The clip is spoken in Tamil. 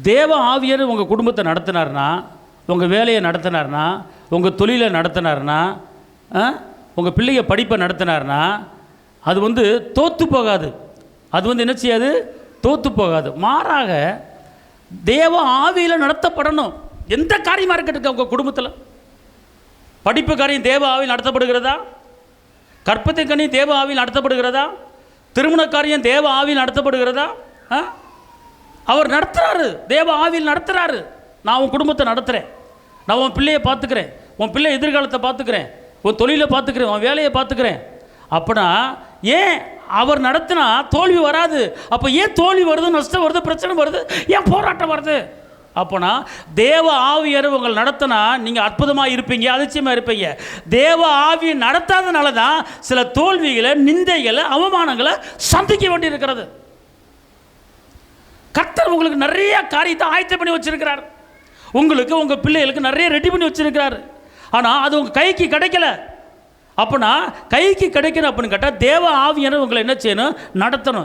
தேவ ஆவியர் உங்கள் குடும்பத்தை நடத்தினார்னா, உங்கள் வேலையை நடத்தினார்னா, உங்கள் தொழிலை நடத்தினார்னா, உங்கள் பிள்ளைய படிப்பை நடத்தினார்னா, அது தோற்று போகாது. அது என்ன செய்யாது? தோற்று போகாது. மாறாக தேவ ஆவியில் நடத்தப்படணும். எந்த காரியமாக இருக்கட்டும், உங்கள் குடும்பத்தில் படிப்பு காரியம் தேவ ஆவியில் நடத்தப்படுகிறதா? கற்பத்தின் கனி தேவ ஆவியில் நடத்தப்படுகிறதா? திருமண காரியம் தேவ ஆவியில் நடத்தப்படுகிறதா? அவர் நடத்துகிறாரு, தேவ ஆவியில் நடத்துகிறாரு. நான் உன் குடும்பத்தை நடத்துகிறேன், நான் உன் பிள்ளையை பார்த்துக்கிறேன், உன் பிள்ளை எதிர்காலத்தை பார்த்துக்கிறேன், உன் தொழிலை பார்த்துக்கிறேன், உன் வேலையை பார்த்துக்கிறேன். அப்படின்னா ஏன் அவர் நடத்தினா தோல்வி வராது? அப்போ ஏன் தோல்வி வருது, நஷ்டம் வருது, பிரச்சனை வருது, ஏன் போராட்டம் வருது? அப்போனா தேவ ஆவியர் உங்களை நடத்தினா நீங்கள் அற்புதமாக இருப்பீங்க, அதிசயமாக இருப்பீங்க. தேவ ஆவியை நடத்தாதனால தான் சில தோல்விகளை, நிந்தைகளை, அவமானங்களை சந்திக்க வேண்டியிருக்கிறது. கர்த்தர் உங்களுக்கு நிறைய காரியத்தை ஆயத்தம் பண்ணி வச்சிருக்கிறார். உங்களுக்கு, உங்கள் பிள்ளைகளுக்கு நிறைய ரெடி பண்ணி வச்சிருக்கிறார். ஆனால் அது உங்கள் கைக்கு கிடைக்கல. அப்போனா கைக்கு கிடைக்கணும் அப்படின்னு கேட்டால் தேவ ஆவியர் உங்களை என்ன செய்யணும்? நடத்தணும்.